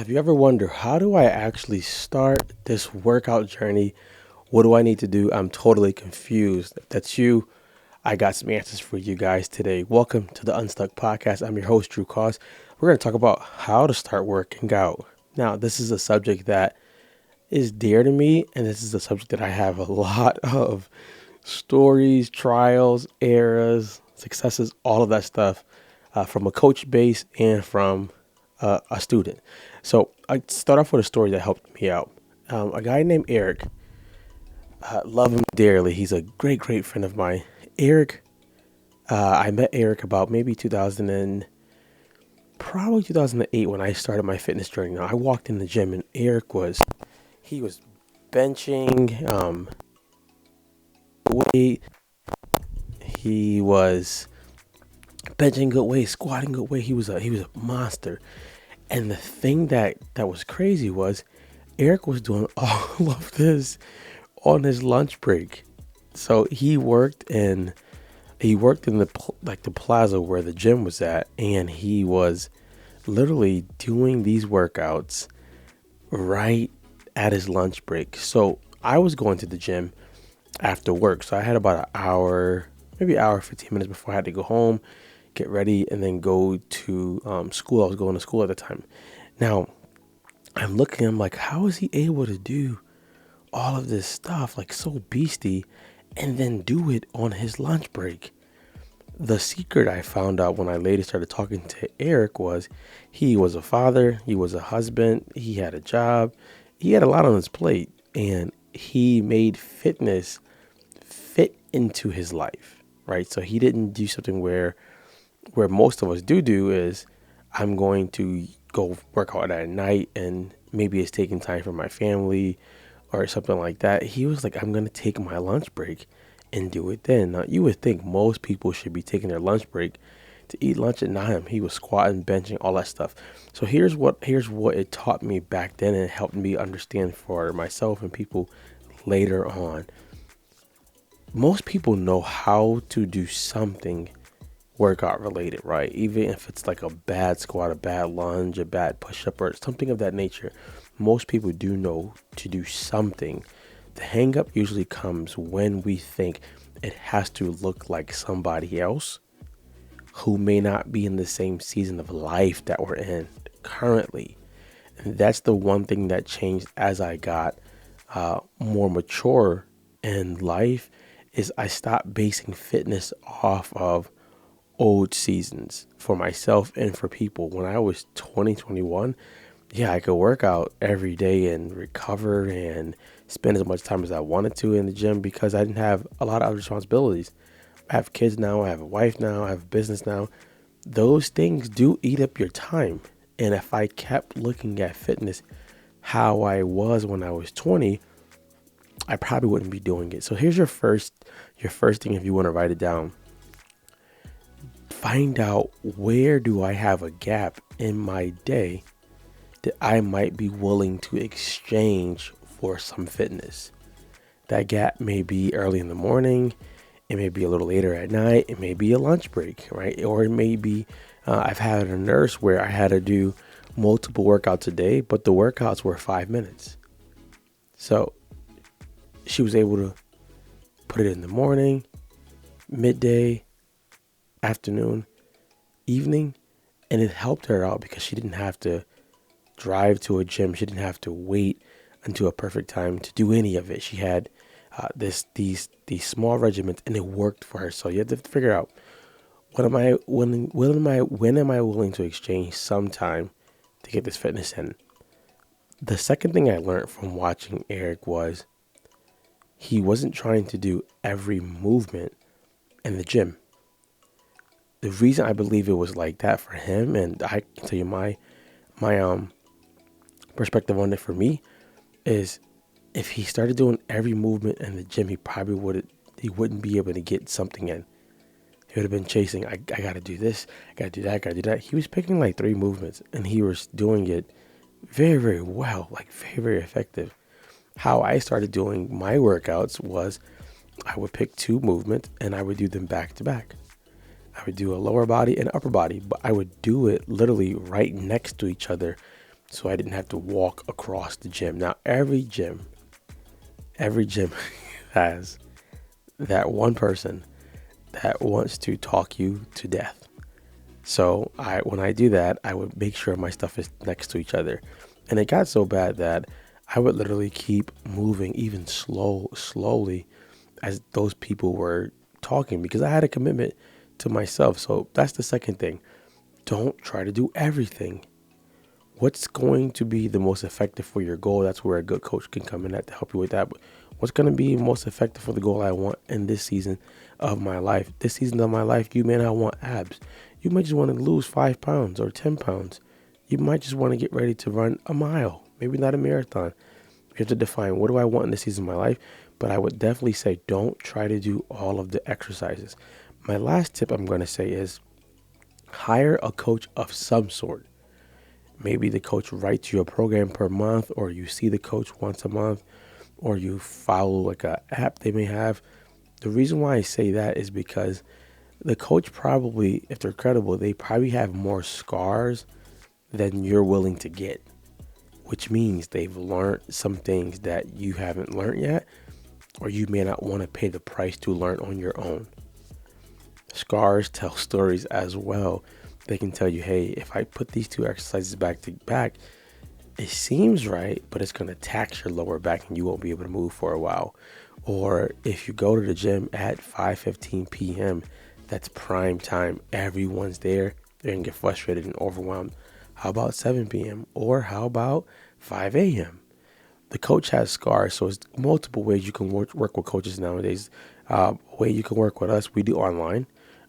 Have you ever wondered how do I actually start this workout journey? What do I need to do? I'm totally confused. If that's you, I got some answers for you guys today. Welcome to the Unstuck Podcast. I'm your host, Drew Cause. We're going to talk about how to start working out. Now, this is a subject that is dear to me, and this is a subject that I have a lot of stories, trials, errors, successes, all of that stuff from a coach base and from a student. So I start off with a story that helped me out. A guy named Eric, love him dearly. He's a great, great friend of mine. Eric, I met Eric about maybe 2000 and probably 2008 when I started my fitness journey. Now I walked in the gym and he was benching, weight. He was benching good weight, squatting good weight. He was a monster. And the thing that was crazy was Eric was doing all of this on his lunch break. So he worked in the plaza where the gym was at, and he was literally doing these workouts right at his lunch break. So I was going to the gym after work. So I had about an hour, maybe an hour, 15 minutes before I had to go home, get ready, and then go to school. I was going to school at the time. Now, I'm like, how is he able to do all of this stuff, like so beastie, and then do it on his lunch break? The secret I found out when I later started talking to Eric was he was a father, he was a husband, he had a job, he had a lot on his plate, and he made fitness fit into his life, right? So he didn't do something where most of us do is I'm going to go work out at night and maybe it's taking time for my family or something like that. He was like, I'm going to take my lunch break and do it then. Now, you would think most people should be taking their lunch break to eat lunch, and not him. He was squatting, benching, all that stuff. So here's what it taught me back then, and it helped me understand for myself and people later on. Most people know how to do something workout related, right? Even if it's like a bad squat, a bad lunge, a bad push up, or something of that nature. Most people do know to do something. The hang up usually comes when we think it has to look like somebody else who may not be in the same season of life that we're in currently. And that's the one thing that changed as I got more mature in life is I stopped basing fitness off of old seasons for myself and for people. When I was 21, yeah, I could work out every day and recover and spend as much time as I wanted to in the gym because I didn't have a lot of other responsibilities. I have kids now, I have a wife now, I have a business now. Those things do eat up your time. And if I kept looking at fitness how I was when I was 20, I probably wouldn't be doing it. So here's your first thing if you want to write it down. Find out, where do I have a gap in my day that I might be willing to exchange for some fitness. That gap may be early in the morning. It may be a little later at night. It may be a lunch break, right? Or it may be, I've had a nurse where I had to do multiple workouts a day, but the workouts were 5 minutes. So she was able to put it in the morning, midday, afternoon, evening, and it helped her out because she didn't have to drive to a gym. She didn't have to wait until a perfect time to do any of it. She had these small regimens, and it worked for her. So you have to figure out, when am I willing to exchange some time to get this fitness in? The second thing I learned from watching Eric was he wasn't trying to do every movement in the gym. The reason I believe it was like that for him, and I can tell you my perspective on it for me, is if he started doing every movement in the gym, he wouldn't be able to get something in. He would have been chasing, I got to do this, I got to do that, I got to do that. He was picking like 3 movements, and he was doing it very, very well, like very, very effective. How I started doing my workouts was I would pick 2 movements, and I would do them back to back. I would do a lower body and upper body, but I would do it literally right next to each other so I didn't have to walk across the gym. Now, every gym has that one person that wants to talk you to death. So when I do that, I would make sure my stuff is next to each other. And it got so bad that I would literally keep moving even slowly as those people were talking because I had a commitment to myself. So that's the second thing. Don't try to do everything. What's going to be the most effective for your goal? That's where a good coach can come in at to help you with that. But what's going to be most effective for the goal I want in this season of my life? This season of my life, you may not want abs. You might just want to lose 5 pounds or 10 pounds. You might just want to get ready to run a mile, maybe not a marathon. You have to define, what do I want in this season of my life? But I would definitely say don't try to do all of the exercises. My last tip I'm going to say is hire a coach of some sort. Maybe the coach writes you a program per month, or you see the coach once a month, or you follow like a app they may have. The reason why I say that is because the coach probably, if they're credible, they probably have more scars than you're willing to get, which means they've learned some things that you haven't learned yet, or you may not want to pay the price to learn on your own. Scars tell stories as well. They can tell you, hey, if I put these two exercises back to back, it seems right, but it's going to tax your lower back and you won't be able to move for a while. Or if you go to the gym at 5:15 p.m., that's prime time. Everyone's there. They're going to get frustrated and overwhelmed. How about 7 p.m.? Or how about 5 a.m.? The coach has scars, so it's multiple ways you can work with coaches nowadays. Way you can work with us, we do online,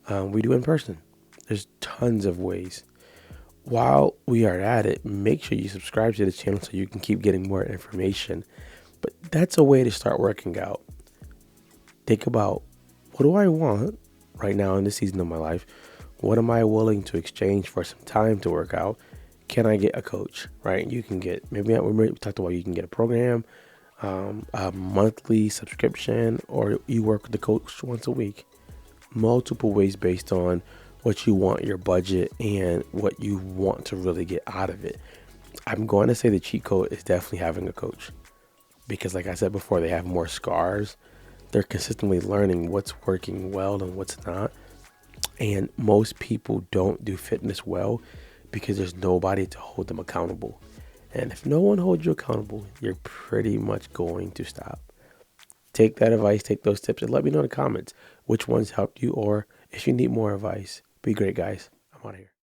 we do in person. There's tons of ways. While we are at it, make sure you subscribe to the channel so you can keep getting more information. But that's a way to start working out. Think about, what do I want right now in this season of my life? What am I willing to exchange for some time to work out? Can I get a coach, right? You can get, maybe we talked about, you can get a program, a monthly subscription, or you work with the coach once a week. Multiple ways based on what you want, your budget, and what you want to really get out of it. I'm going to say the cheat code is definitely having a coach because, like I said before, they have more scars. They're consistently learning what's working well and what's not. And most people don't do fitness well because there's nobody to hold them accountable. And if no one holds you accountable, you're pretty much going to stop. Take that advice, take those tips, and let me know in the comments which ones helped you, or if you need more advice. Be great, guys. I'm out of here.